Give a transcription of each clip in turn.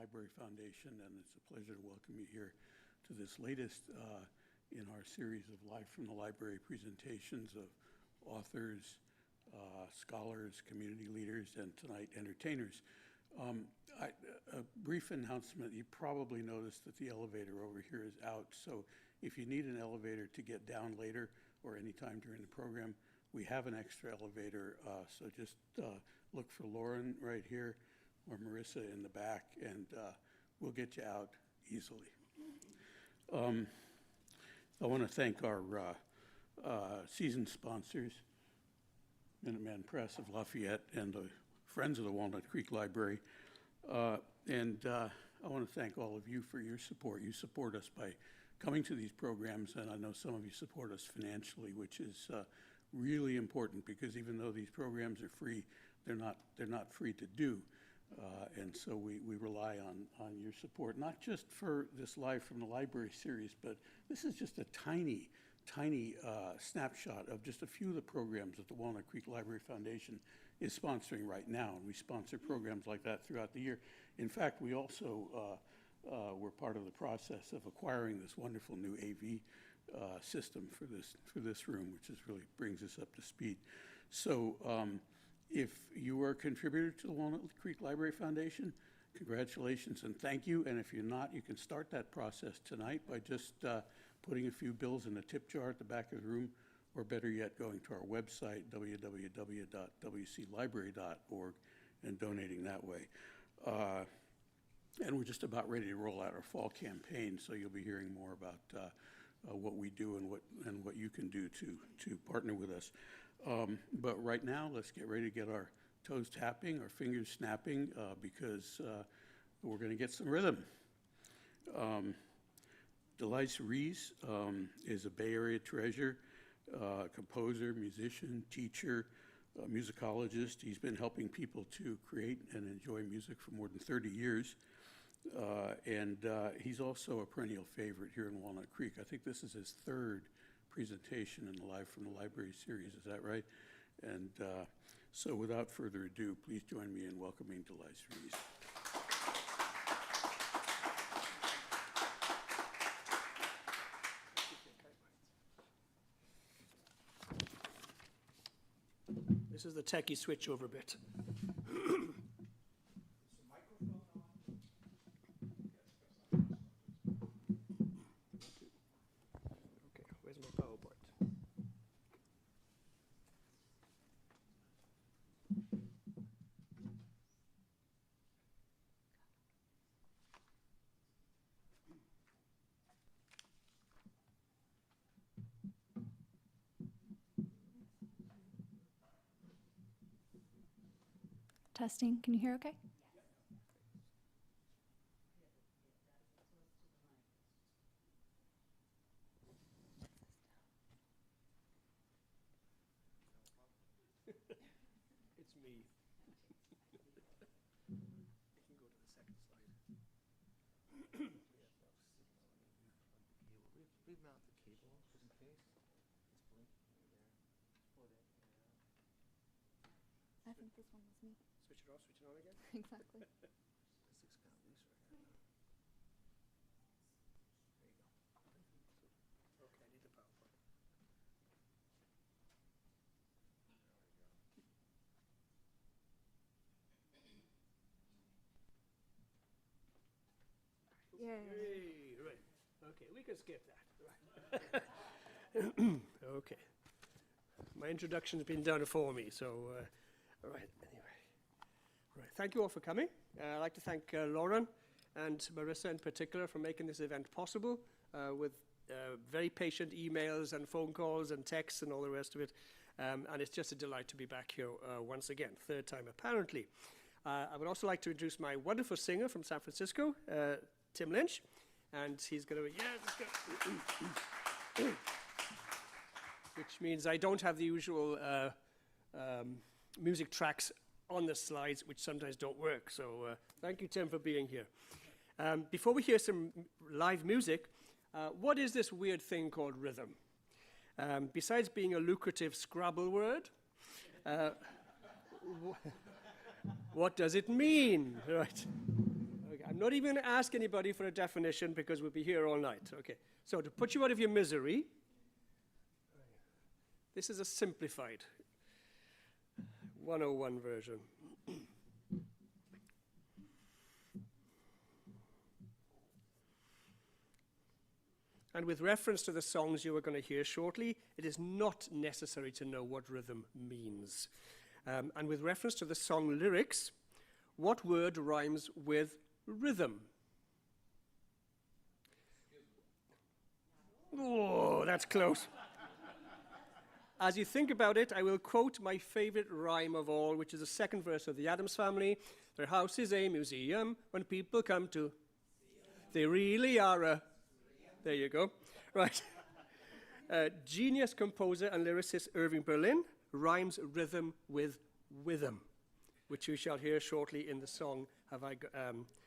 Library Foundation, and it's a pleasure to welcome you here to this latest in our series of Live from the Library presentations of authors, scholars, community leaders, and tonight entertainers. A brief announcement. You probably noticed that the elevator over here is out, so if you need an elevator to get down later or anytime during the program, we have an extra elevator, so just look for Lauren right here or Marissa in the back, and we'll get you out easily. I want to thank our season sponsors, Minuteman Press of Lafayette and the Friends of the Walnut Creek Library. And I want to thank all of you for your support. You support us by coming to these programs, and I know some of you support us financially, which is really important, because even though these programs are free, they're not free to do. And so we rely on your support, not just for this Live from the Library series, but this is just a tiny snapshot of just a few of the programs that the Walnut Creek Library Foundation is sponsoring right now. And we sponsor programs like that throughout the year. In fact, we also were part of the process of acquiring this wonderful new AV system for this room, which is really brings us up to speed. So if you are a contributor to the Walnut Creek Library Foundation, congratulations and thank you. And if you're not, you can start that process tonight by just putting a few bills in a tip jar at the back of the room, or better yet, going to our website, www.wclibrary.org, and donating that way. And we're just about ready to roll out our fall campaign, so you'll be hearing more about what we do and what you can do to partner with us. But right now, let's get ready to get our toes tapping, our fingers snapping, because we're going to get some rhythm. Delise Rees is a Bay Area treasure, composer, musician, teacher, musicologist. He's been helping people to create and enjoy music for more than 30 years. And he's also a perennial favorite here in Walnut Creek. I think this is his third presentation in the Live from the Library series. Is that right? And so without further ado, please join me in welcoming Delise Rees. This is the techie switchover bit. Okay, where's my PowerPoint? Testing, can you hear okay? It's me. You can go to the second slide. Remount the cable just in case. It's blinking there. Pull it in. I think this one was me. Switch it off, switch it on again. Exactly. This looks kind of loose right now. There you go. Okay, I need the PowerPoint. Yeah. Hey, right. Okay, we can skip that. Right. Okay. My introduction's been done for me, so all right. Anyway, right. Thank you all for coming. I'd like to thank Lauren and Marissa in particular for making this event possible with very patient emails and phone calls and texts and all the rest of it. And it's just a delight to be back here once again, third time apparently. I would also like to introduce my wonderful singer from San Francisco, Tim Lynch, and he's going to, which means I don't have the usual music tracks on the slides, which sometimes don't work. So thank you, Tim, for being here. Before we hear some live music, what is this weird thing called rhythm? Besides being a lucrative Scrabble word, what does it mean? Right. Okay. Okay, I'm not even going to ask anybody for a definition because we'll be here all night. Okay, so to put you out of your misery, this is a simplified 101 version. And with reference to the songs you are going to hear shortly, it is not necessary to know what rhythm means. And with reference to the song lyrics, what word rhymes with rhythm? Oh, that's close. As you think about it, I will quote my favorite rhyme of all, which is the second verse of the Addams Family. Their house is a museum when people come to. They really are a. There you go. Right. Genius composer and lyricist Irving Berlin rhymes rhythm with rhythm, which you shall hear shortly in the song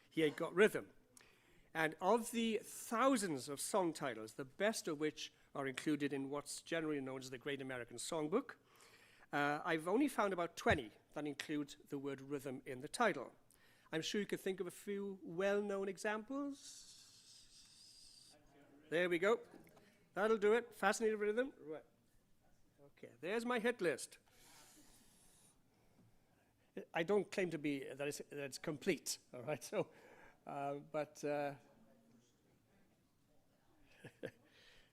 He Ain't Got Rhythm. And of the thousands of song titles, the best of which are included in what's generally known as the Great American Songbook, I've only found about 20 that include the word rhythm in the title. I'm sure you could think of a few well-known examples. There we go. That'll do it. Fascinating Rhythm. Right. Okay, there's my hit list. I don't claim to be that it's complete. All right. So,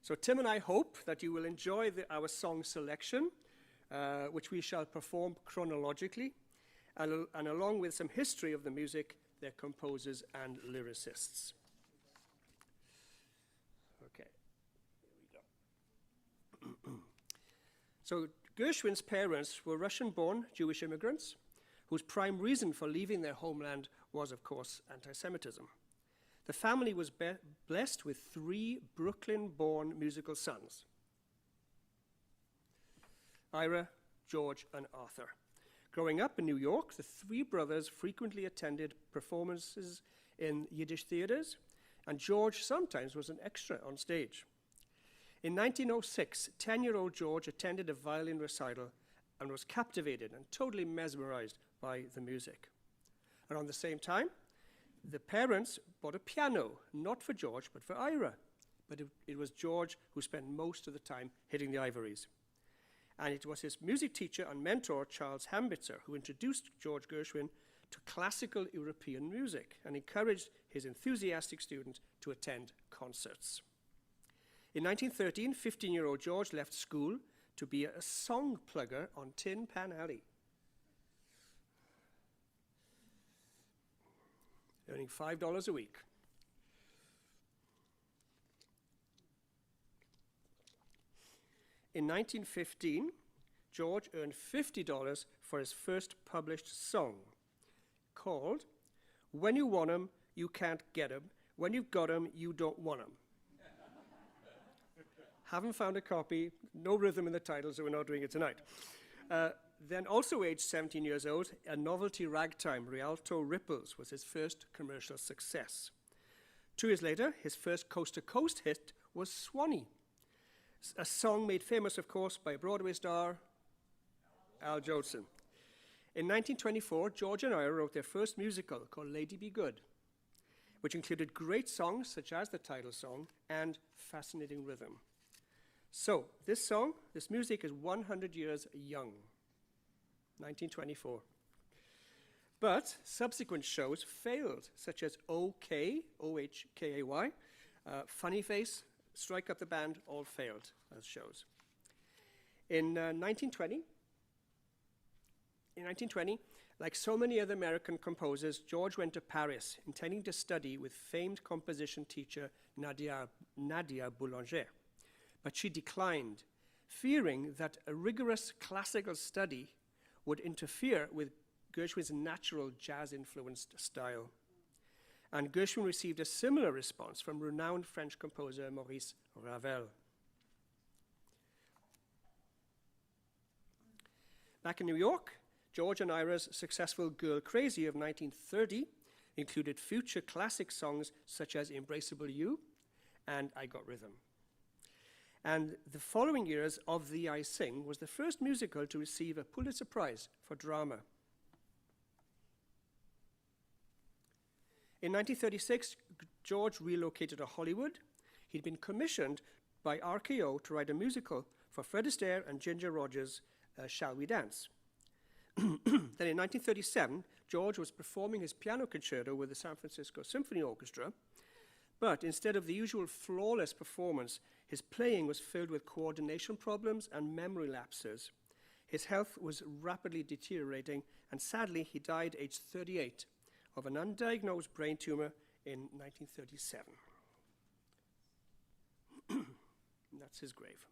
so Tim and I hope that you will enjoy our song selection, which we shall perform chronologically, and along with some history of the music, their composers and lyricists. Okay, here we go. So Gershwin's parents were Russian-born Jewish immigrants whose prime reason for leaving their homeland was, of course, anti-Semitism. The family was blessed with 3 Brooklyn-born musical sons, Ira, George, and Arthur. Growing up in New York, the 3 brothers frequently attended performances in Yiddish theaters, and George sometimes was an extra on stage. In 1906, 10-year-old George attended a violin recital and was captivated and totally mesmerized by the music. Around the same time, the parents bought a piano, not for George, but for Ira. But it was George who spent most of the time hitting the ivories. And it was his music teacher and mentor, Charles Hambitzer, who introduced George Gershwin to classical European music and encouraged his enthusiastic student to attend concerts. In 1913, 15-year-old George left school to be a song plugger on Tin Pan Alley, earning $5 a week. In 1915, George earned $50 for his first published song, called When You Want 'Em, You Can't Get 'Em. When You've Got 'Em, You Don't Want 'Em. Haven't found a copy, no rhythm in the title, so we're not doing it tonight. Then also aged 17 years old, a novelty ragtime, Rialto Ripples, was his first commercial success. 2 years later, his first coast-to-coast hit was Swanee, a song made famous, of course, by Broadway star Al Jolson. In 1924, George and Ira wrote their first musical called Lady Be Good, which included great songs such as the title song and fascinating rhythm. So, this music is 100 years young, 1924. But subsequent shows failed, such as OK, O-H-K-A-Y, Funny Face, Strike Up the Band, all failed as shows. In 1920, like so many other American composers, George went to Paris, intending to study with famed composition teacher Nadia Boulanger. But she declined, fearing that a rigorous classical study would interfere with Gershwin's natural jazz-influenced style. And Gershwin received a similar response from renowned French composer Maurice Ravel. Back in New York, George and Ira's successful Girl Crazy of 1930 included future classic songs such as Embraceable You and I Got Rhythm. And the following years, Of Thee I Sing was the first musical to receive a Pulitzer Prize for drama. In 1936, George relocated to Hollywood. He'd been commissioned by RKO to write a musical for Fred Astaire and Ginger Rogers' Shall We Dance? Then in 1937, George was performing his piano concerto with the San Francisco Symphony Orchestra, but instead of the usual flawless performance, his playing was filled with coordination problems and memory lapses. His health was rapidly deteriorating, and sadly, he died aged 38 of an undiagnosed brain tumor in 1937. That's his grave.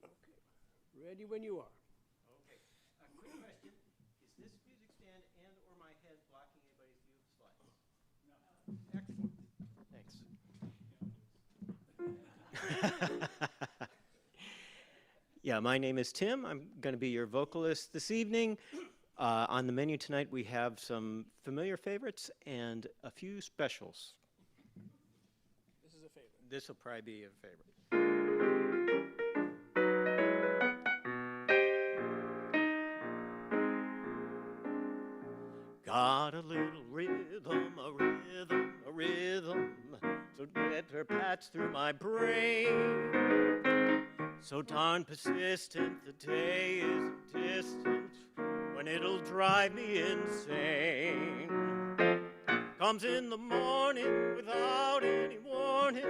Okay, ready when you are. Okay. Quick question. Is this music stand and or my head blocking anybody's view of the slides? No. Excellent. Thanks. Yeah, my name is Tim. I'm going to be your vocalist this evening. On the menu tonight, we have some familiar favorites and a few specials. This is a favorite. This will probably be a favorite. Got a little rhythm, a rhythm, a rhythm, so bitter pats through my brain. So darn persistent, the day isn't distant when it'll drive me insane. Comes in the morning without any warning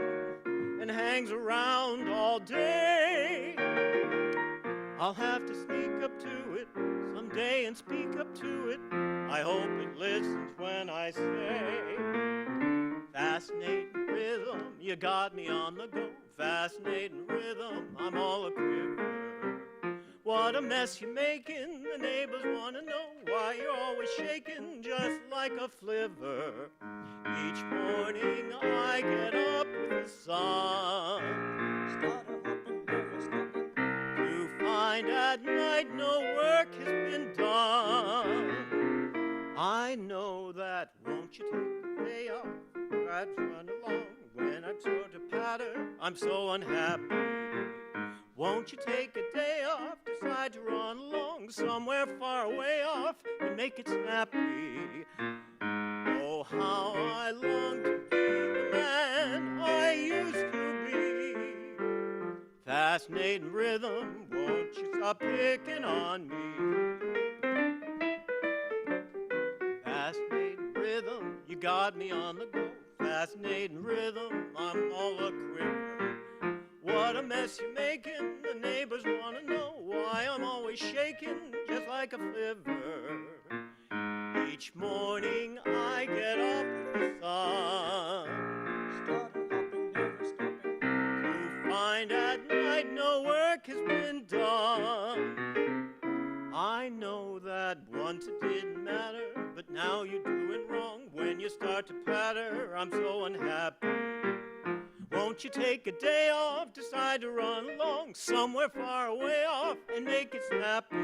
and hangs around all day. I'll have to sneak up to it someday and speak up to it. I hope it listens when I say, fascinating rhythm, you got me on the go. Fascinating rhythm, I'm all a quiver. What a mess you're making, the neighbors want to know why you're always shaking just like a flivver. Each morning I get up with the sun, start hopping, never stopping, to find at night no work has been done. I know that, won't you take the day off? I'd run along when I'm sort of patter, I'm so unhappy. Won't you take a day off, decide to run along somewhere far away off and make it snappy? Oh, how I long to be the man I used to be. Fascinating rhythm, won't you stop picking on me? Fascinating rhythm, you got me on the go. Fascinating rhythm, I'm all a quiver. What a mess you're making, the neighbors want to know why I'm always shaking just like a flivver. Each morning I get up with the sun, start hopping, never stopping, to find at night no work has been done. I know that once it didn't matter, but now you're doing wrong when you start to patter. I'm so unhappy. Won't you take a day off, decide to run along somewhere far away off and make it snappy?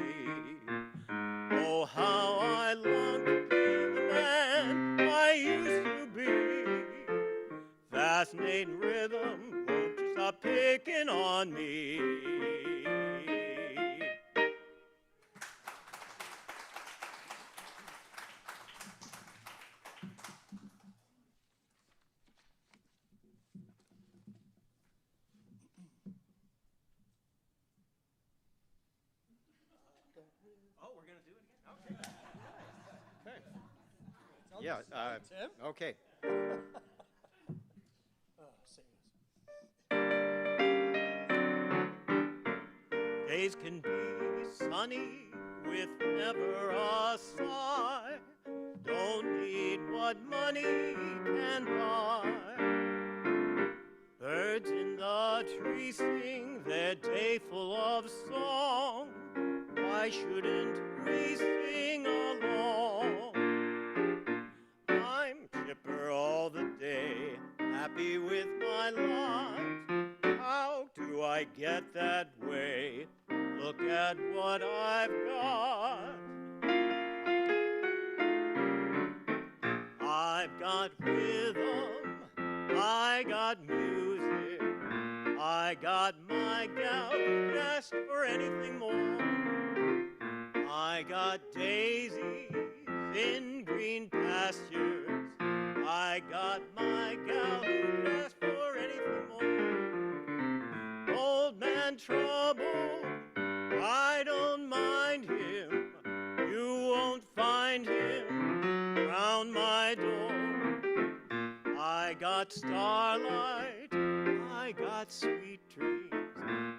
Oh, how I long to be the man I used to be. Fascinating rhythm, won't you stop picking on me? Oh, we're going to do it again? Okay. Okay. Yeah. Tim? Okay. Days can be sunny with never a sigh. Don't need what money can buy. Birds in the trees sing their day full of song. Why shouldn't we sing along? I'm chipper all the day, happy with my lot. How do I get that way? Look at what I've got. I've got rhythm, I got music, I I got my gal who can ask for anything more. I got daisies in green pastures. I got my gal who can ask for anything more. Old man trouble, I don't mind him. You won't find him round my door. I got starlight, I got sweet dreams.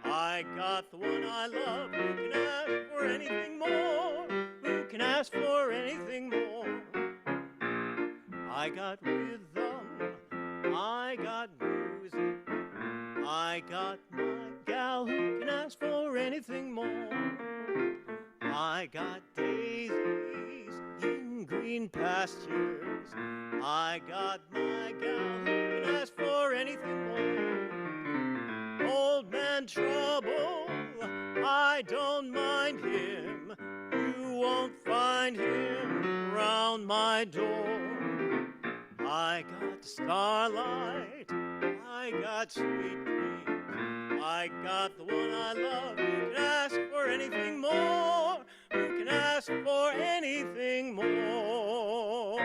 I got the one I love. Who can ask for anything more? Who can ask for anything more? I got rhythm, I got music. I got my gal who can ask for anything more. I got daisies in green pastures. I got my gal who can ask for anything more. Old man trouble, I don't mind him. You won't find him round my door. I got starlight, I got sweet dreams. I got the one I love. Who can ask for anything more? Who can ask for anything more?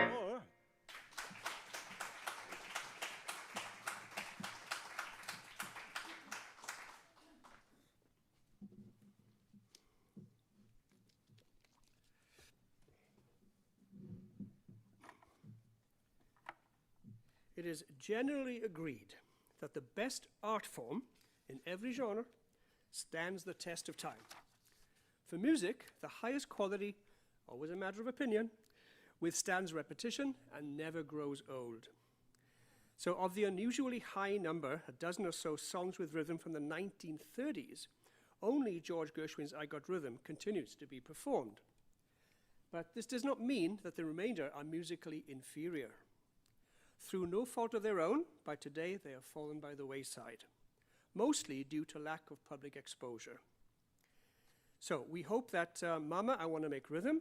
It is generally agreed that the best art form in every genre stands the test of time. For music, the highest quality, always a matter of opinion, withstands repetition and never grows old. So of the unusually high number, a dozen or so songs with rhythm from the 1930s, only George Gershwin's I Got Rhythm continues to be performed. But this does not mean that the remainder are musically inferior. Through no fault of their own, by today they have fallen by the wayside, mostly due to lack of public exposure. So we hope that Mama, I Want to Make Rhythm,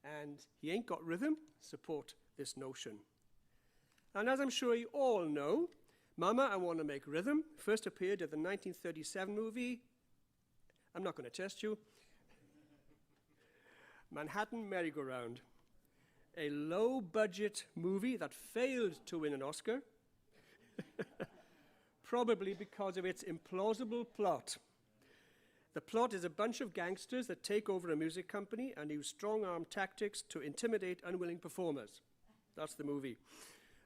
and He Ain't Got Rhythm support this notion. And as I'm sure you all know, Mama, I Want to Make Rhythm first appeared in the 1937 movie, I'm not going to test you, Manhattan Merry-Go-Round, a low-budget movie that failed to win an Oscar, probably because of its implausible plot. The plot is a bunch of gangsters that take over a music company and use strong-arm tactics to intimidate unwilling performers. That's the movie.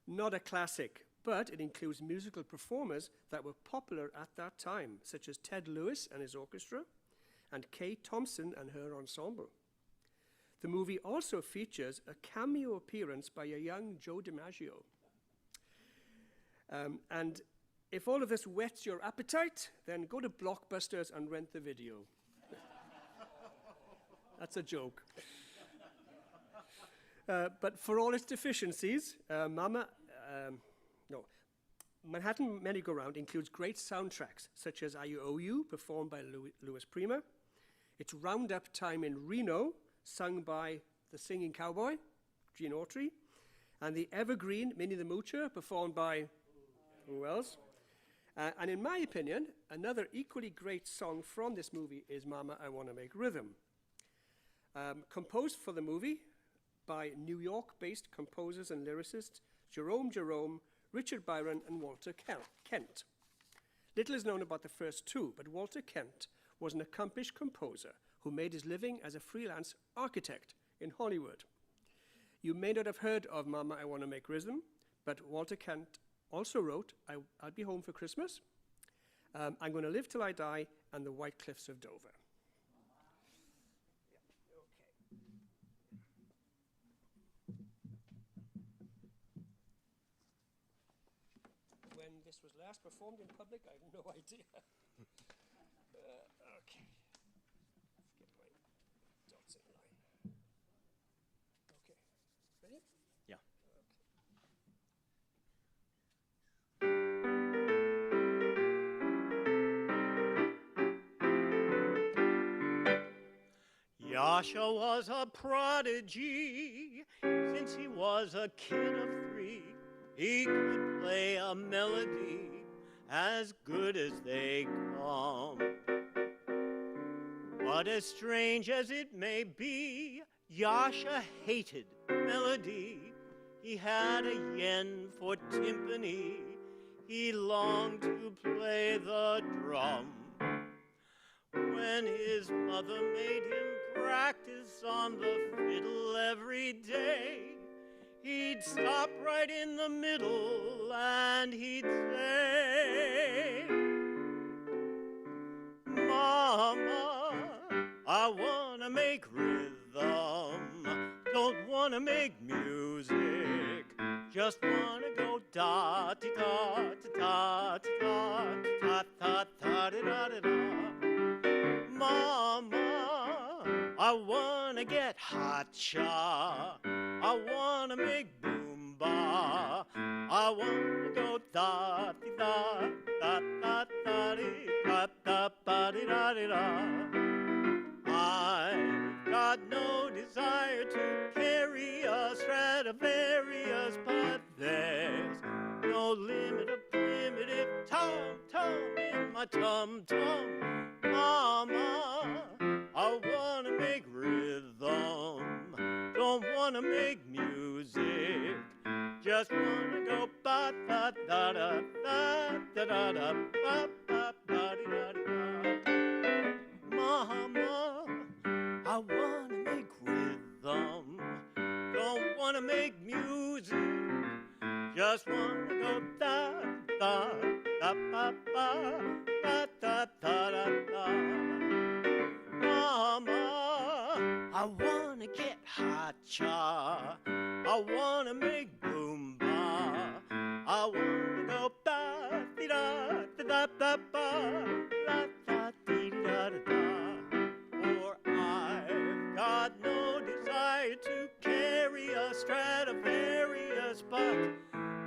Not a classic, but it includes musical performers that were popular at that time, such as Ted Lewis and his orchestra, and Kay Thompson and her ensemble. The movie also features a cameo appearance by a young Joe DiMaggio. And if all of this whets your appetite, then go to Blockbusters and rent the video. That's a joke. But for all its deficiencies, Manhattan Merry-Go-Round includes great soundtracks, such as I Owe You, performed by Louis Prima. It's Roundup Time in Reno, sung by the singing cowboy, Gene Autry, and the evergreen Minnie the Moocher, performed by who else? And in my opinion, another equally great song from this movie is Mama, I Want to Make Rhythm. Composed for the movie by New York-based composers and lyricists Jerome, Richard Byron, and Walter Kent. Little is known about the first two, but Walter Kent was an accomplished composer who made his living as a freelance architect in Hollywood. You may not have heard of Mama, I Want to Make Rhythm, but Walter Kent also wrote I'll Be Home for Christmas, I'm Gonna Live Till I Die, and The White Cliffs of Dover. When this was last performed in public, I have no idea. Okay. Get my dots in line. Okay. Ready? Yeah. Yasha was a prodigy since he was a kid of 3. He could play a melody as good as they come. But as strange as it may be, Yasha hated melody. He had a yen for timpani. He longed to play the drum. When his mother made him practice on the fiddle every day, he'd stop right in the middle and he'd say, Mama, I wanna make rhythm, don't wanna make music, just wanna go da-ti-da-ti-da-ti-da-ti-da-ti-da-ti-da-ti-da. Mama, I wanna get hot-cha, I wanna make boomba, I wanna go da-ti-da-da-da-da-da-da-da-da-da-da. I've got no desire to carry a Stradivarius, but there's no limit of primitive tom-tom in my tum-tum. Mama, I wanna make rhythm, don't wanna make music, just wanna go ba-da-da-da-da-da-da-da-da-ba-ba-ba-di-da-di-da. Mama, I wanna make rhythm, don't wanna make music, just wanna go da-da-da-ba-ba-da-da-da-da. Mama, I wanna get hot-cha, I wanna make boomba, I wanna go da-di-da-da-da-ba-da-da-dee-da-da-da. For I've got no desire to carry a Stradivarius, but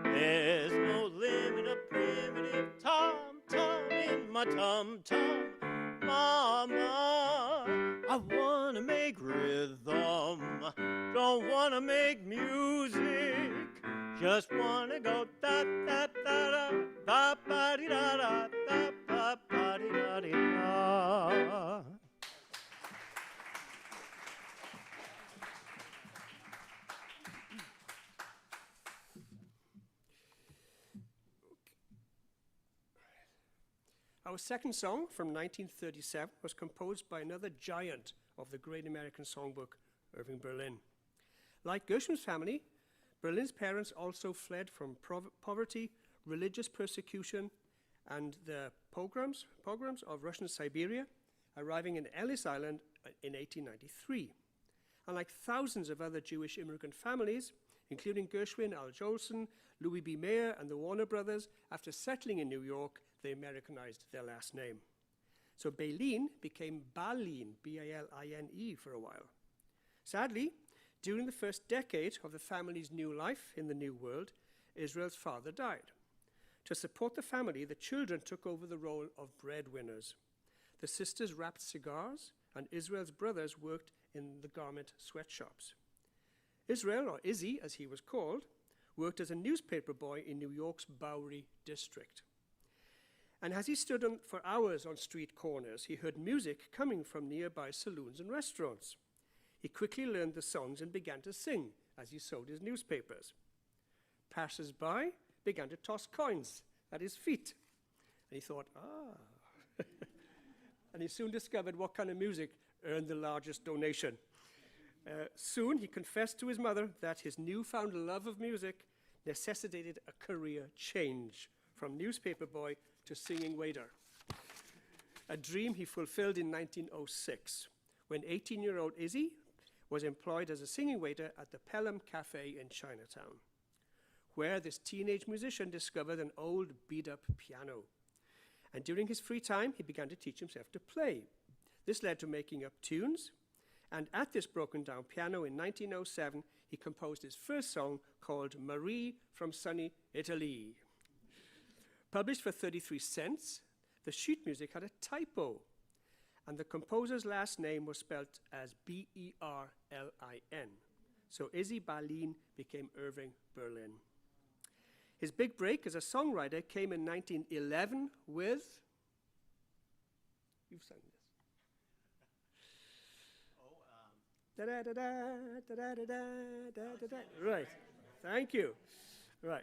there's no limit of primitive tom-tom in my tum-tum. Mama, I wanna make rhythm, don't wanna make music, just wanna go da-da-da-da-da-ba-ba-di-da-da-da-ba-ba-di-da-di-da. Our second song from 1937 was composed by another giant of the great American songbook, Irving Berlin. Like Gershwin's family, Berlin's parents also fled from poverty, religious persecution, and the pogroms of Russian Siberia, arriving in Ellis Island in 1893. Unlike thousands of other Jewish immigrant families, including Gershwin, Al Jolson, Louis B. Mayer, and the Warner Brothers, after settling in New York, they Americanized their last name. So Baleen became Baline, B-A-L-I-N-E, for a while. Sadly, during the first decade of the family's new life in the New World, Israel's father died. To support the family, the children took over the role of breadwinners. The sisters wrapped cigars, and Israel's brothers worked in the garment sweatshops. Israel, or Izzy as he was called, worked as a newspaper boy in New York's Bowery district. And as he stood for hours on street corners, he heard music coming from nearby saloons and restaurants. He quickly learned the songs and began to sing as he sold his newspapers. Passers-by began to toss coins at his feet. And he thought, And he soon discovered what kind of music earned the largest donation. Soon he confessed to his mother that his newfound love of music necessitated a career change from newspaper boy to singing waiter. A dream he fulfilled in 1906, when 18-year-old Izzy was employed as a singing waiter at the Pelham Cafe in Chinatown, where this teenage musician discovered an old beat-up piano. And during his free time, he began to teach himself to play. This led to making up tunes, and at this broken-down piano in 1907, he composed his first song called Marie from Sunny Italy. Published for 33 cents, the sheet music had a typo, and the composer's last name was spelt as B-E-R-L-I-N. So Izzy Baleen became Irving Berlin. His big break as a songwriter came in 1911 with, you've sung this. Da da da da da da da da da. Right, thank you. Right,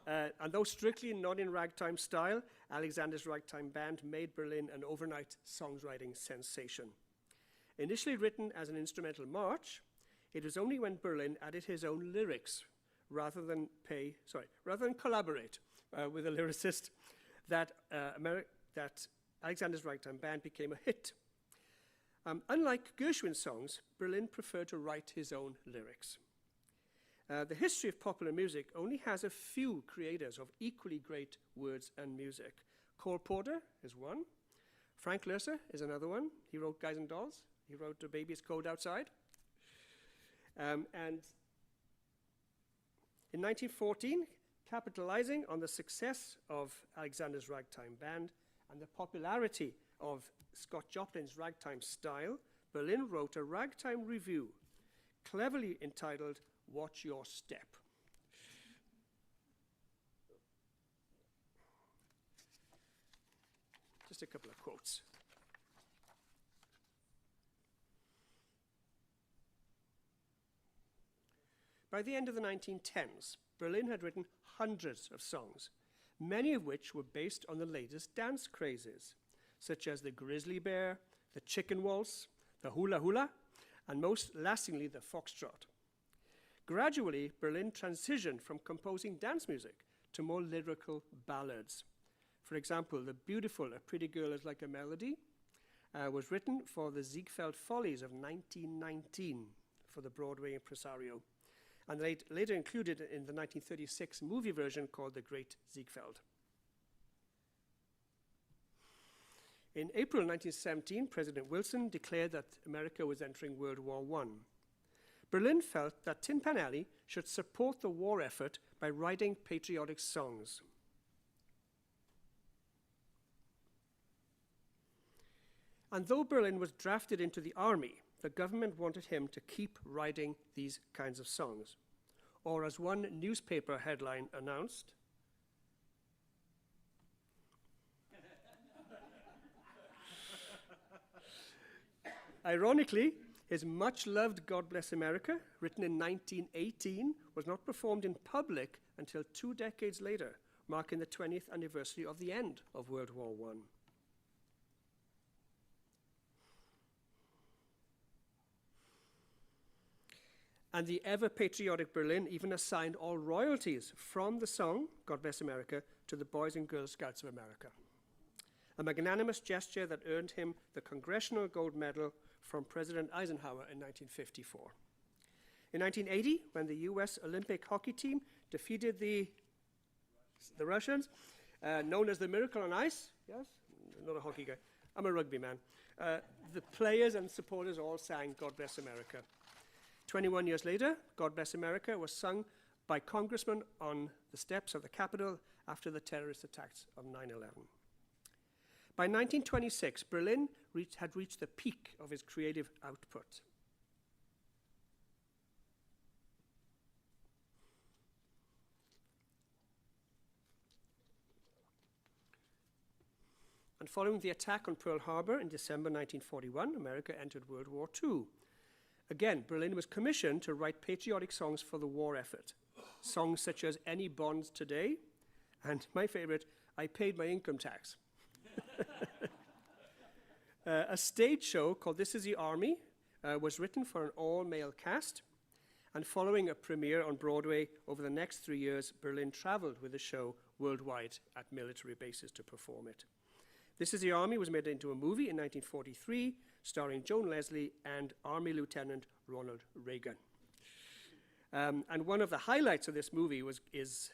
and though strictly not in ragtime style, Alexander's Ragtime Band made Berlin an overnight songwriting sensation. Initially written as an instrumental march, it was only when Berlin added his own lyrics rather than collaborate with a lyricist that Alexander's Ragtime Band became a hit. Unlike Gershwin's songs, Berlin preferred to write his own lyrics. The history of popular music only has a few creators of equally great words and music. Cole Porter is one. Frank Loesser is another one. He wrote Guys and Dolls. He wrote The Baby Is Cold Outside. And in 1914, capitalizing on the success of Alexander's Ragtime Band and the popularity of Scott Joplin's ragtime style, Berlin wrote a ragtime review, cleverly entitled Watch Your Step. Just a couple of quotes. By the end of the 1910s, Berlin had written hundreds of songs, many of which were based on the latest dance crazes, such as the grizzly bear, the chicken waltz, the hula hula, and most lastingly, the foxtrot. Gradually, Berlin transitioned from composing dance music to more lyrical ballads. For example, the beautiful A Pretty Girl Is Like a Melody was written for the Ziegfeld Follies of 1919 for the Broadway impresario, and later included in the 1936 movie version called The Great Ziegfeld. In April 1917, President Wilson declared that America was entering World War I. Berlin felt that Tin Pan Alley should support the war effort by writing patriotic songs. And though Berlin was drafted into the army, the government wanted him to keep writing these kinds of songs. Or as one newspaper headline announced, ironically, his much-loved God Bless America, written in 1918, was not performed in public until 2 decades later, marking the 20th anniversary of the end of World War I. And the ever-patriotic Berlin even assigned all royalties from the song, God Bless America, to the Boys and Girls Scouts of America, a magnanimous gesture that earned him the Congressional Gold Medal from President Eisenhower in 1954. In 1980, when the US Olympic hockey team defeated the Russians, known as the Miracle on Ice, yes? Not a hockey guy. I'm a rugby man. The players and supporters all sang God Bless America. 21 years later, God Bless America was sung by congressmen on the steps of the Capitol after the terrorist attacks of 9/11. By 1926, Berlin had reached the peak of his creative output. And following the attack on Pearl Harbor in December 1941, America entered World War II. Again, Berlin was commissioned to write patriotic songs for the war effort. Songs such as Any Bonds Today, and my favorite, I Paid My Income Tax. A stage show called This Is the Army was written for an all-male cast, and following a premiere on Broadway over the next 3 years, Berlin traveled with the show worldwide at military bases to perform it. This Is the Army was made into a movie in 1943, starring Joan Leslie and Army Lieutenant Ronald Reagan. And one of the highlights of this movie is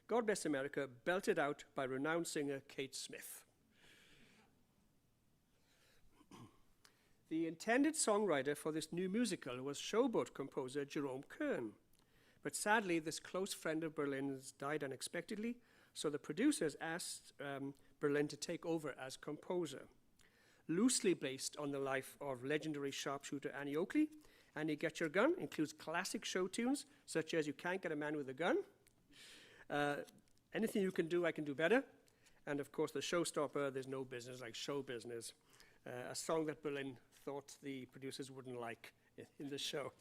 God Bless America, belted out by renowned singer Kate Smith. The intended songwriter for this new musical was showboat composer Jerome Kern. But sadly, this close friend of Berlin's died unexpectedly, so the producers asked Berlin to take over as composer. Loosely based on the life of legendary sharpshooter Annie Oakley, Annie Get Your Gun includes classic show tunes such as You Can't Get a Man with a Gun, Anything you can do, I can do better. And of course, the showstopper, there's no business like show business. A song that Berlin thought the producers wouldn't like in the show.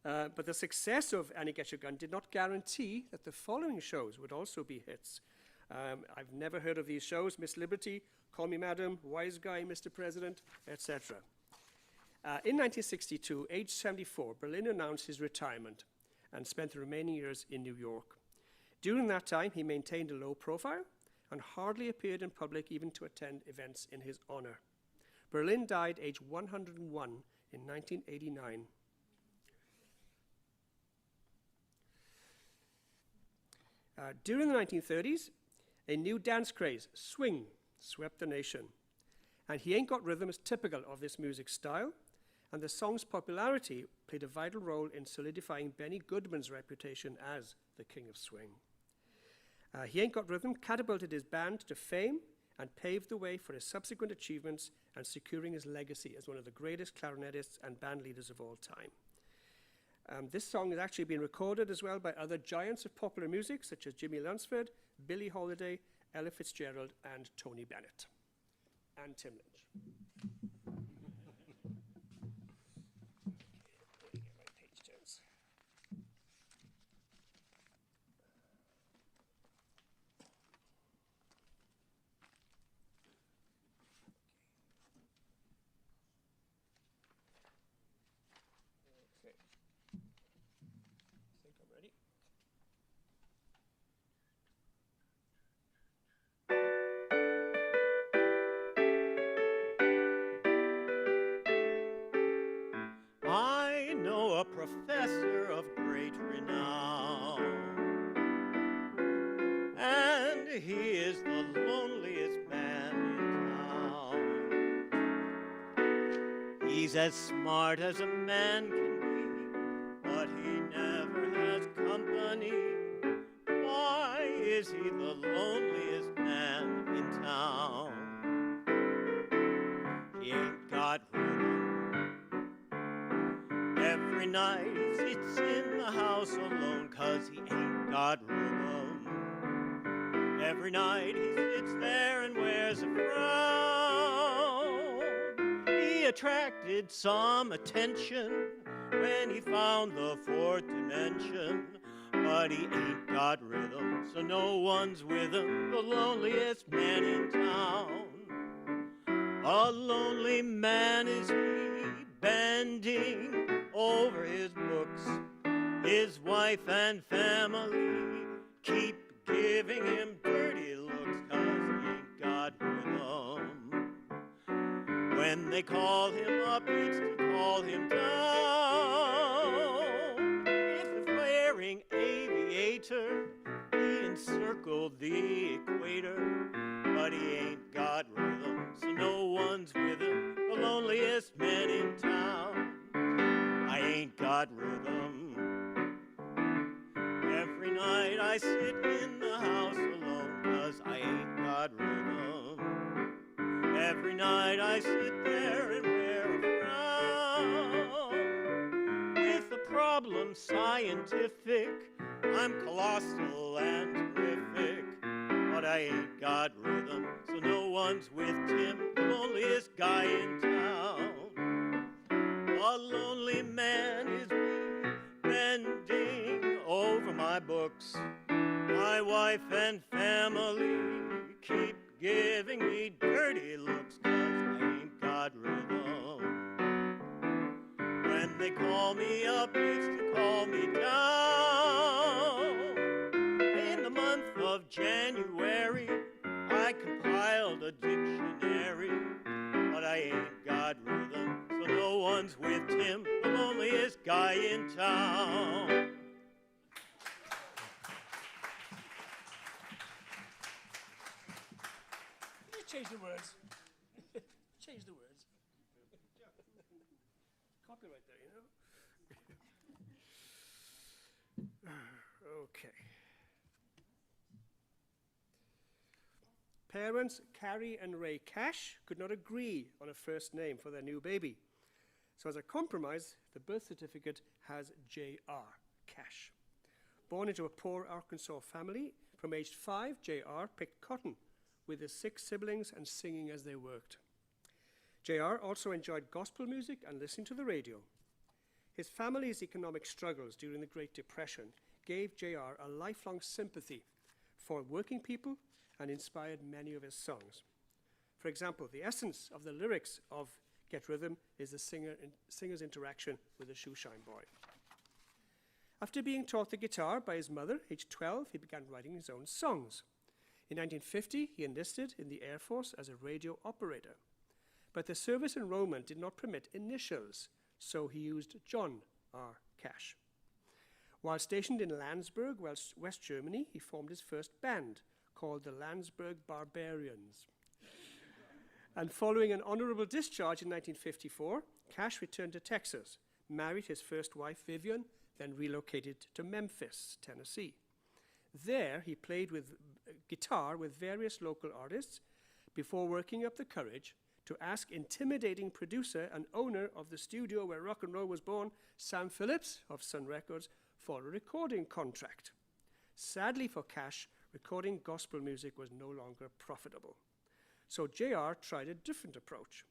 But the success of Annie Get Your Gun did not guarantee that the following shows would also be hits. I've never heard of these shows: Miss Liberty, Call Me Madam, Wise Guy, Mr. President, etc. In 1962, age 74, Berlin announced his retirement and spent the remaining years in New York. During that time, he maintained a low profile and hardly appeared in public even to attend events in his honor. Berlin died age 101 in 1989. During the 1930s, a new dance craze, swing, swept the nation. And He Ain't Got Rhythm is typical of this music style, and the song's popularity played a vital role in solidifying Benny Goodman's reputation as the king of swing. He Ain't Got Rhythm catapulted his band to fame and paved the way for his subsequent achievements and securing his legacy as one of the greatest clarinetists and band leaders of all time. This song has actually been recorded as well by other giants of popular music, such as Jimmy Lunsford, Billie Holiday, Ella Fitzgerald, and Tony Bennett, and Tim Lynch. Let me get my page turns. Okay. I think I'm ready. I know a professor of great renown, and he is the loneliest man in town. He's as smart as a man can be, but he never has company. Why is he the loneliest man in town? He ain't got rhythm. Every night he sits in the house alone 'cause he ain't got rhythm. Every night he sits there and wears a frown. He attracted some attention when he found the fourth dimension, but he ain't got rhythm, so no one's with him, the loneliest man in town. A lonely man is he, bending over his books. His wife and family keep giving him dirty looks 'cause he ain't got rhythm. When they call him up, it's to call him down. If the flaring aviator, he encircled the equator, but he ain't got rhythm, so no one's with him, the loneliest man in town. I ain't got rhythm. Every night I sit in the house alone 'cause I ain't got rhythm. Every night I sit there and wear a frown. With the problem scientific, I'm colossal and terrific, but I ain't got rhythm, so no one's with Tim, the loneliest guy in town. A lonely man is me, bending over my books. My wife and family keep giving me dirty looks 'cause I ain't got rhythm. When they call me up, it's to call me down. In the month of January, I compiled a dictionary, but I ain't got rhythm, so no one's with Tim, the loneliest guy in town. Just change the words. Change the words. Copyright there, you know? Okay. Parents Carrie and Ray Cash could not agree on a first name for their new baby. So as a compromise, the birth certificate has J.R. Cash. Born into a poor Arkansas family, from age 5, J.R. picked cotton with his 6 siblings and singing as they worked. J.R. also enjoyed gospel music and listening to the radio. His family's economic struggles during the Great Depression gave J.R. a lifelong sympathy for working people and inspired many of his songs. For example, the essence of the lyrics of Get Rhythm is the singer's interaction with the shoeshine boy. After being taught the guitar by his mother, aged 12, he began writing his own songs. In 1950, he enlisted in the Air Force as a radio operator. But the service enrollment did not permit initials, so he used John R. Cash. While stationed in Landsberg, West Germany, he formed his first band, called the Landsberg Barbarians. And following an honorable discharge in 1954, Cash returned to Texas, married his first wife, Vivian, then relocated to Memphis, Tennessee. There, he played with guitar with various local artists before working up the courage to ask intimidating producer and owner of the studio where rock and roll was born, Sam Phillips of Sun Records, for a recording contract. Sadly for Cash, recording gospel music was no longer profitable. So J.R. tried a different approach.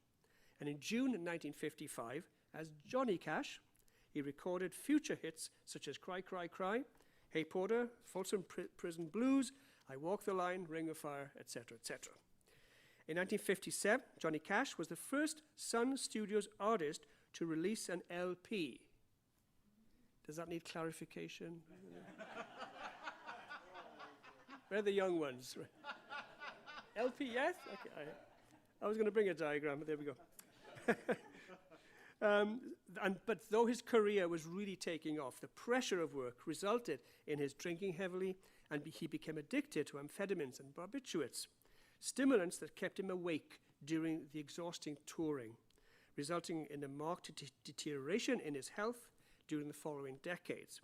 And in June 1955, as Johnny Cash, he recorded future hits such as Cry, Cry, Cry, Hey Porter, Folsom Prison Blues, I Walk the Line, Ring of Fire, etc., etc. In 1957, Johnny Cash was the first Sun Studios artist to release an LP. Does that need clarification? Where are the young ones? LP, yes? Okay, I was going to bring a diagram, but there we go. But though his career was really taking off, the pressure of work resulted in his drinking heavily, and he became addicted to amphetamines and barbiturates, stimulants that kept him awake during the exhausting touring, resulting in a marked deterioration in his health during the following decades.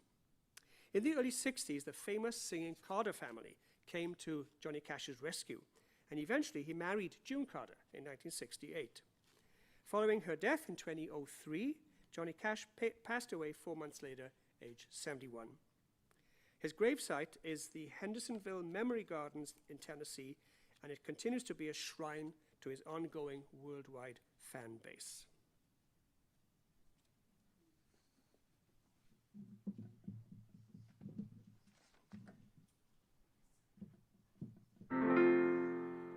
In the early 60s, the famous singing Carter family came to Johnny Cash's rescue, and eventually he married June Carter in 1968. Following her death in 2003, Johnny Cash passed away 4 months later, age 71. His gravesite is the Hendersonville Memory Gardens in Tennessee, and it continues to be a shrine to his ongoing worldwide fan base.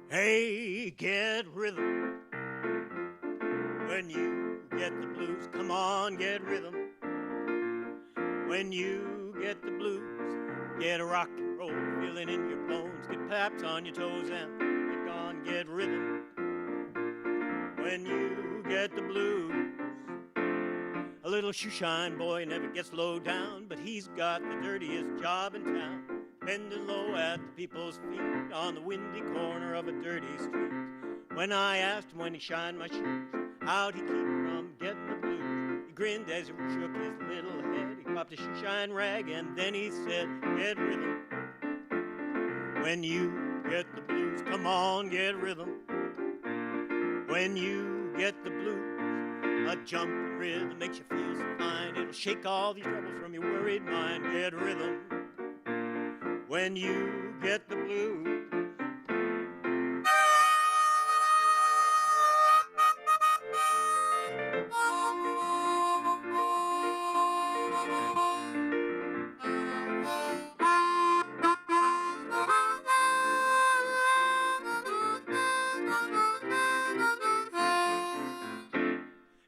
Hey, get rhythm. When you get the blues, come on, get rhythm. When you get the blues, get a rock and roll feeling in your bones. Get taps on your toes and get gone, get rhythm. When you get the blues, a little shoeshine boy never gets low down, but he's got the dirtiest job in town. Bending low at the people's feet on the windy corner of a dirty street. When I asked him when he shined my shoes, how'd he keep from getting the blues? He grinned as he shook his little head. He popped a shoeshine rag and then he said, get rhythm. When you get the blues, come on, get rhythm. When you get the blues, a jumping rhythm makes you feel so fine. It'll shake all these troubles from your worried mind. Get rhythm. When you get the blues.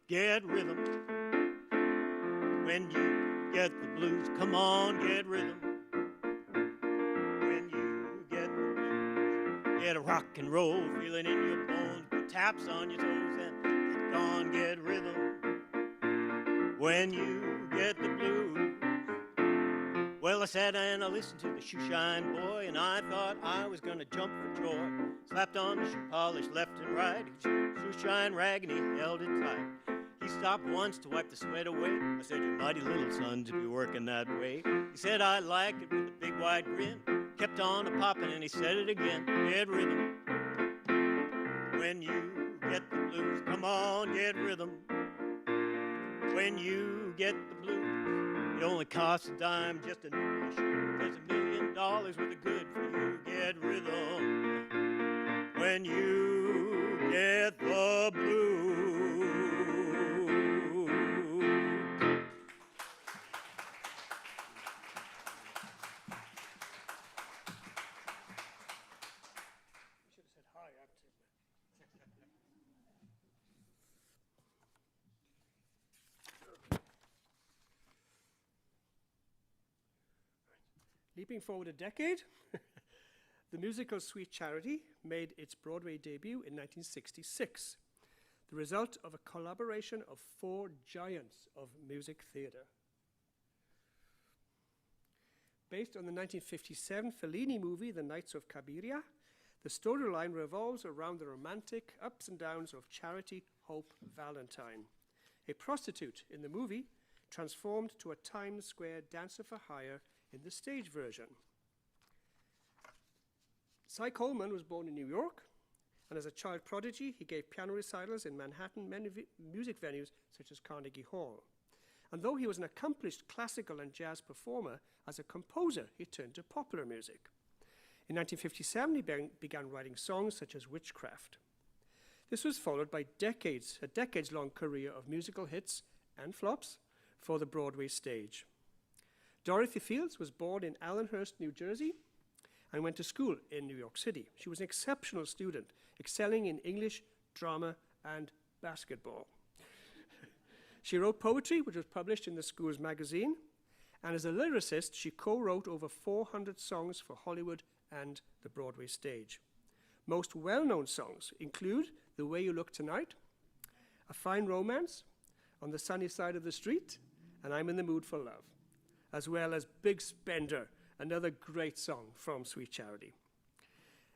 Get rhythm. When you get the blues, come on, get rhythm. Get a rock and roll feeling in your bones, put taps on your toes and get gone, get rhythm. When you get the blues. Well, I sat and I listened to the shoeshine boy, and I thought I was gonna jump for joy. Slapped on the shoe polish left and right, shoeshine rag and he held it tight. He stopped once to wipe the sweat away. I said, you mighty little son to be working that way. He said, I like it with a big wide grin. Kept on a popping and he said it again, get rhythm. When you get the blues, come on, get rhythm. When you get the blues, It only costs a dime, just a nickel a shoe. There's $1 million worth of good for you. Get rhythm when you get the blues. Should have said hi after. Leaping forward a decade, the musical Sweet Charity made its Broadway debut in 1966, the result of a collaboration of 4 giants of music theatre. Based on the 1957 Fellini movie, The Knights of Cabiria, the storyline revolves around the romantic ups and downs of Charity Hope Valentine, a prostitute in the movie transformed to a Times Square dancer for hire in the stage version. Cy Coleman was born in New York, and as a child prodigy, he gave piano recitals in Manhattan music venues such as Carnegie Hall. And though he was an accomplished classical and jazz performer, as a composer, he turned to popular music. In 1957, he began writing songs such as Witchcraft. This was followed by a decades-long career of musical hits and flops for the Broadway stage. Dorothy Fields was born in Allenhurst, New Jersey, and went to school in New York City. She was an exceptional student, excelling in English, drama, and basketball. She wrote poetry, which was published in the school's magazine, and as a lyricist, she co-wrote over 400 songs for Hollywood and the Broadway stage. Most well-known songs include The Way You Look Tonight, A Fine Romance, On the Sunny Side of the Street, and I'm in the Mood for Love, as well as Big Spender, another great song from Sweet Charity.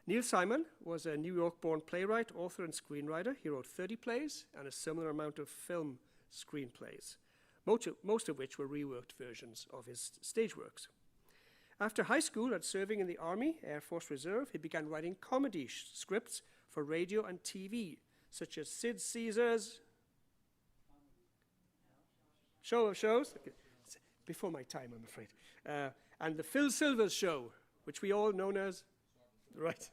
Neil Simon was a New York-born playwright, author, and screenwriter. He wrote 30 plays and a similar amount of film screenplays, most of which were reworked versions of his stage works. After high school and serving in the Army, Air Force Reserve, he began writing comedy scripts for radio and TV, such as Sid Caesar's Show of Shows, before my time, I'm afraid, and the Phil Silvers Show, which we all know as, right,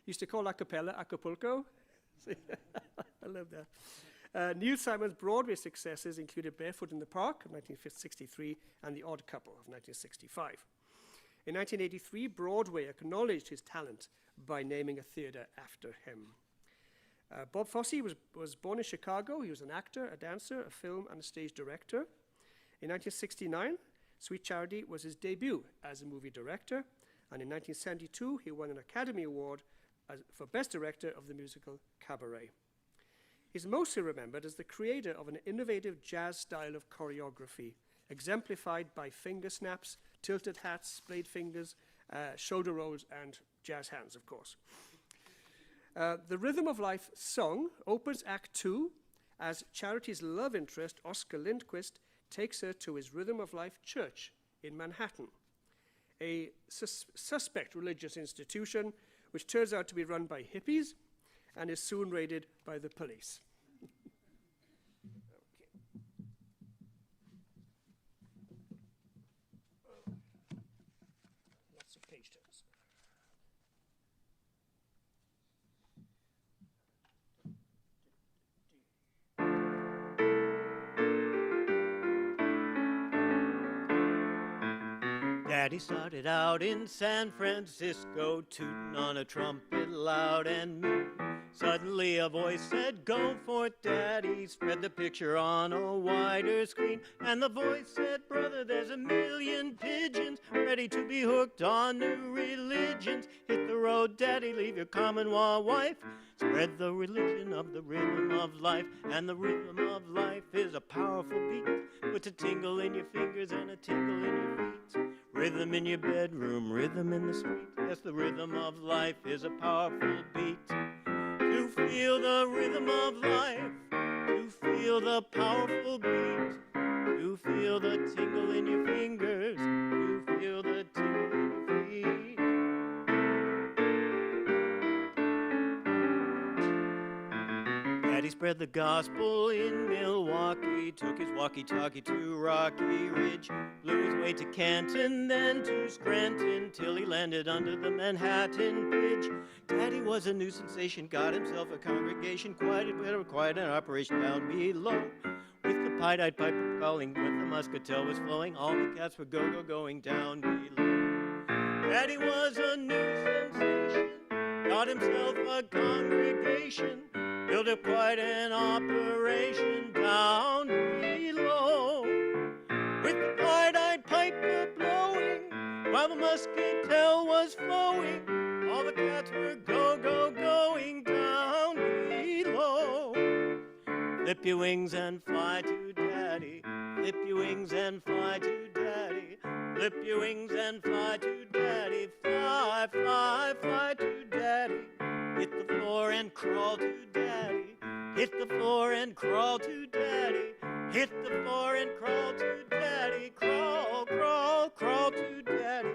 used to call a cappella Acapulco. I love that. Neil Simon's Broadway successes included Barefoot in the Park of 1963 and The Odd Couple of 1965. In 1983, Broadway acknowledged his talent by naming a theatre after him. Bob Fosse was born in Chicago. He was an actor, a dancer, a film, and a stage director. In 1969, Sweet Charity was his debut as a movie director, and in 1972, he won an Academy Award for Best Director of the musical Cabaret. He's mostly remembered as the creator of an innovative jazz style of choreography, exemplified by finger snaps, tilted hats, splayed fingers, shoulder rolls, and jazz hands, of course. The Rhythm of Life song opens Act 2 as Charity's love interest, Oscar Lindquist, takes her to his Rhythm of Life church in Manhattan, a suspect religious institution which turns out to be run by hippies and is soon raided by the police. Lots of page turns. Daddy started out in San Francisco, tooting on a trumpet loud and new. Suddenly a voice said, "Go for it, Daddy, spread the picture on a wider screen." And the voice said, "Brother, there's a million pigeons ready to be hooked on new religions. Hit the road, Daddy, leave your common law wife. Spread the religion of the rhythm of life." And the rhythm of life is a powerful beat. Puts a tingle in your fingers and a tingle in your feet. Rhythm in your bedroom, rhythm in the street. Yes, the rhythm of life is a powerful beat. To feel the rhythm of life, to feel the powerful beat, to feel the tingle in your fingers, to feel the tingle in your feet. Daddy spread the gospel in Milwaukee, took his walkie-talkie to Rocky Ridge, blew his way to Canton, then to Scranton, till he landed under the Manhattan Bridge. Daddy was a new sensation, got himself a congregation, quite an operation down below. With the pied-eyed piper calling, with the muscatel was flowing, all the cats were going down below. Daddy was a new sensation, got himself a congregation, built up quite an operation down below. With the pied-eyed piper blowing, while the muscatel was flowing, all the cats were going down below. Flip your wings and fly to Daddy, flip your wings and fly to Daddy, flip your wings and fly to Daddy, fly, fly, fly to Daddy. Hit the floor and crawl to Daddy, hit the floor and crawl to Daddy, hit the floor and crawl to Daddy, crawl, crawl, crawl to Daddy.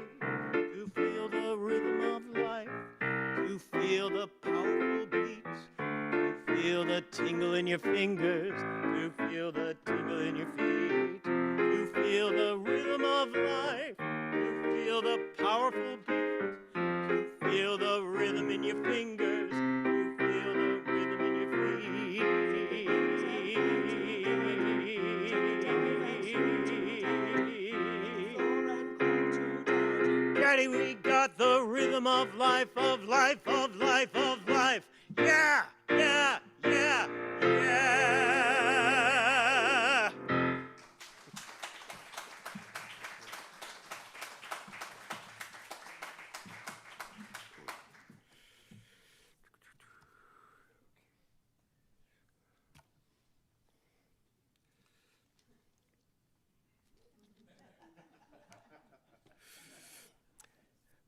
To feel the rhythm of life, to feel the powerful beats, to feel the tingle in your fingers, to feel the tingle in your feet, to feel the rhythm of life, to feel the powerful beats, to feel the rhythm in your fingers, to feel the rhythm in your feet. Daddy, we got the rhythm of life, of life, of life, of life. Yeah, yeah, yeah, yeah.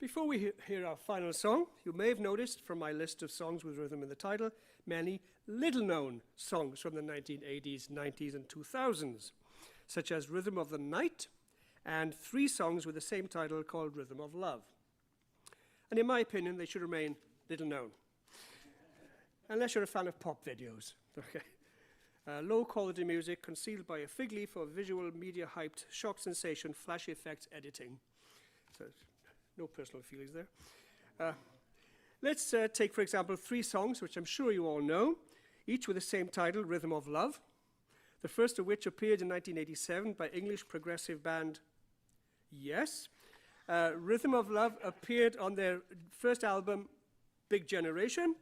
Before we hear our final song, you may have noticed from my list of songs with rhythm in the title, many little-known songs from the 1980s, 90s, and 2000s, such as Rhythm of the Night, and 3 songs with the same title called Rhythm of Love. And in my opinion, they should remain little-known, unless you're a fan of pop videos. Okay. Low-quality music concealed by a fig leaf of visual media-hyped shock sensation, flash effects editing. So, no personal feelings there. Let's take, for example, 3 songs, which I'm sure you all know, each with the same title, Rhythm of Love, the first of which appeared in 1987 by English progressive band Yes. Rhythm of Love appeared on their first album, Big Generation.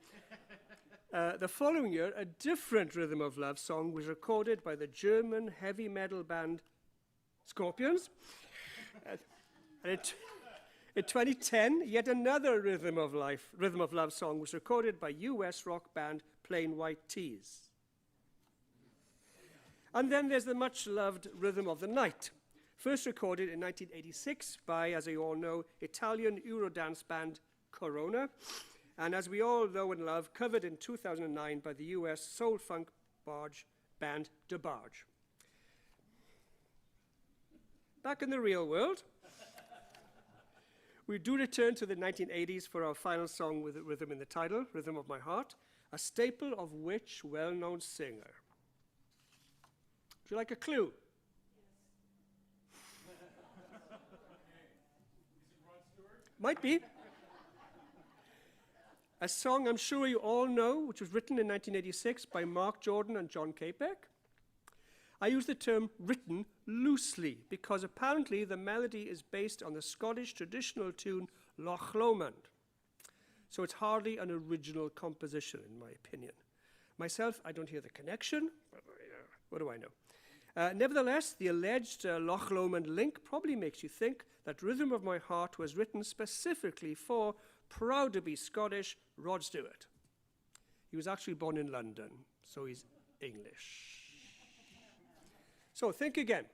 The following year, a different Rhythm of Love song was recorded by the German heavy metal band Scorpions. And in 2010, yet another Rhythm of Love song was recorded by US rock band Plain White T's. And then there's the much-loved Rhythm of the Night, first recorded in 1986 by, as you all know, Italian Eurodance band Corona, and as we all know and love, covered in 2009 by the US soul-funk barge band DeBarge. Back in the real world, we do return to the 1980s for our final song with rhythm in the title, Rhythm of My Heart, a staple of which well-known singer? Would you like a clue? Might be. A song I'm sure you all know, which was written in 1986 by Mark Jordan and John Capek. I use the term written loosely because apparently the melody is based on the Scottish traditional tune Loch Lomond. So it's hardly an original composition, in my opinion. Myself, I don't hear the connection, but what do I know? Nevertheless, the alleged Loch Lomond link probably makes you think that Rhythm of My Heart was written specifically for proud-to-be Scottish Rod Stewart. He was actually born in London, so he's English. So think again.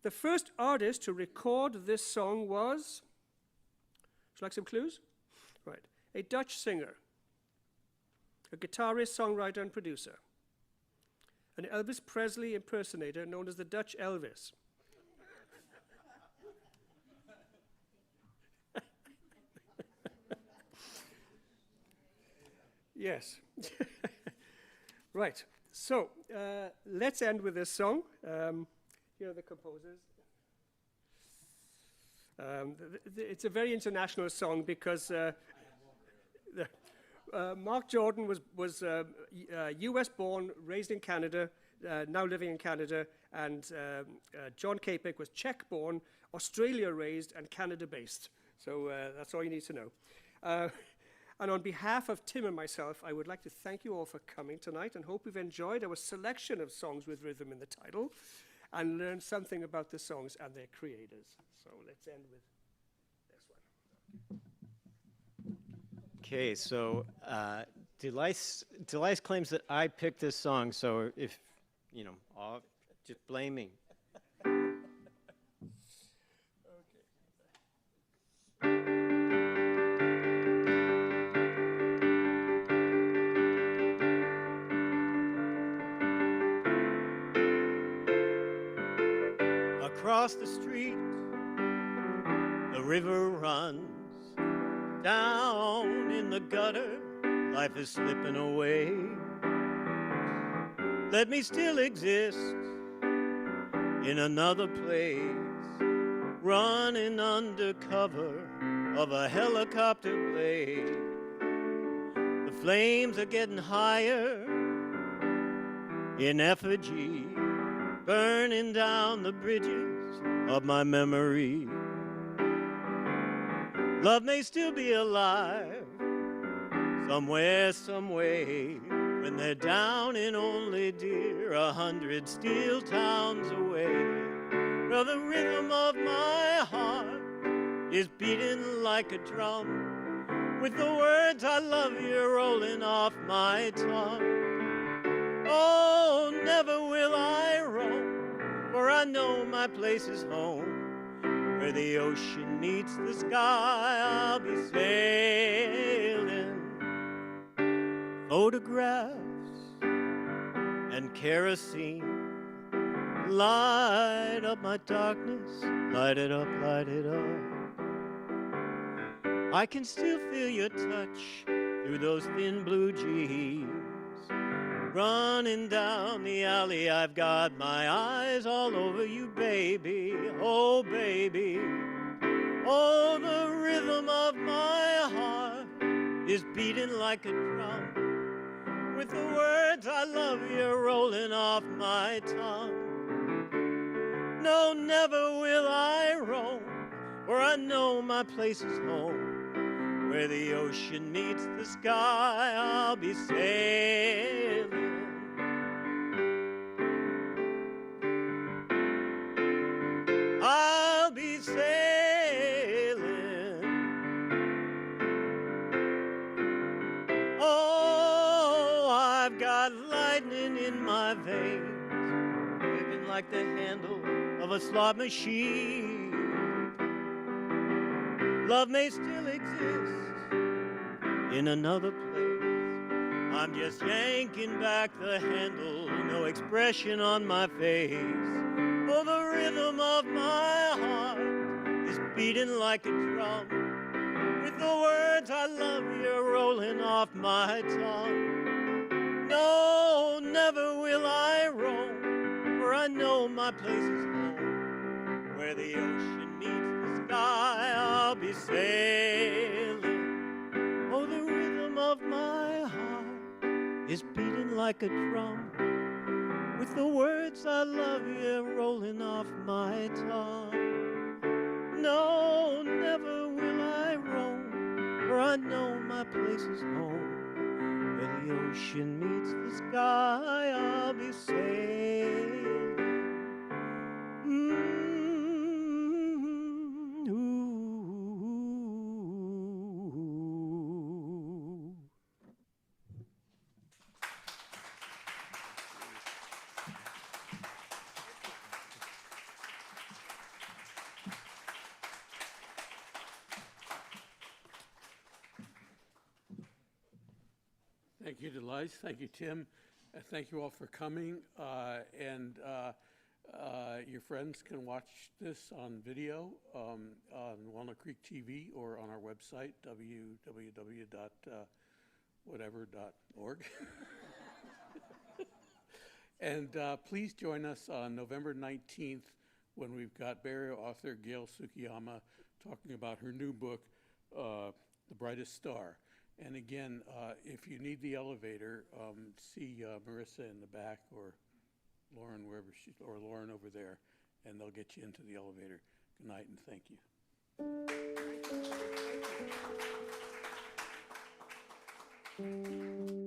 The first artist to record this song was, would you like some clues? Right. A Dutch singer, a guitarist, songwriter, and producer, an Elvis Presley impersonator known as the Dutch Elvis. Yes. Right. So let's end with this song. Here are the composers. It's a very international song because Mark Jordan was US born, raised in Canada, now living in Canada, and John Capek was Czech born, Australia raised, and Canada based. So that's all you need to know. And on behalf of Tim and myself, I would like to thank you all for coming tonight and hope you've enjoyed our selection of songs with rhythm in the title and learned something about the songs and their creators. So let's end with this one. Okay, so Delice claims that I picked this song, so if, you know, just blame me. Across the street, the river runs. Down in the gutter, life is slipping away. Let me still exist in another place, running under cover of a helicopter blade. The flames are getting higher in effigy, burning down the bridges of my memory. Love may still be alive somewhere, some way, when they're down in only dear 100 steel towns away. Well, the rhythm of my heart is beating like a drum, with the words I love you rolling off my tongue. Oh, never will I roam, for I know my place is home. Where the ocean meets the sky, I'll be sailing. Photographs and kerosene light up my darkness, light it up, light it up. I can still feel your touch through those thin blue jeans. Running down the alley, I've got my eyes all over you, baby. Oh, baby. Oh, the rhythm of my heart is beating like a drum, with the words I love you rolling off my tongue. No, never will I roam, for I know my place is home. Where the ocean meets the sky, I'll be sailing. I'll be sailing. Oh, I've got lightning in my veins, whipping like the handle of a slot machine. Love may still exist in another place. I'm just yanking back the handle, no expression on my face. Oh, the rhythm of my heart is beating like a drum, with the words I love you rolling off my tongue. No, never will I roam, for I know my place is home. Where the ocean meets the sky, I'll be sailing. Oh, the rhythm of my heart is beating like a drum, with the words I love you rolling off my tongue. No, never will I roam, for I know my place is home. Where the ocean meets the sky, I'll be sailing. Thank you, Delice. Thank you, Tim. Thank you all for coming. Your friends can watch this on video on Walnut Creek TV or on our website, www.whatever.org. And please join us on November 19th when we've got Bay Area author Gail Tsukiyama talking about her new book, The Brightest Star. And again, if you need the elevator, see Marissa in the back or Lauren or Lauren over there, and they'll get you into the elevator. Good night and thank you.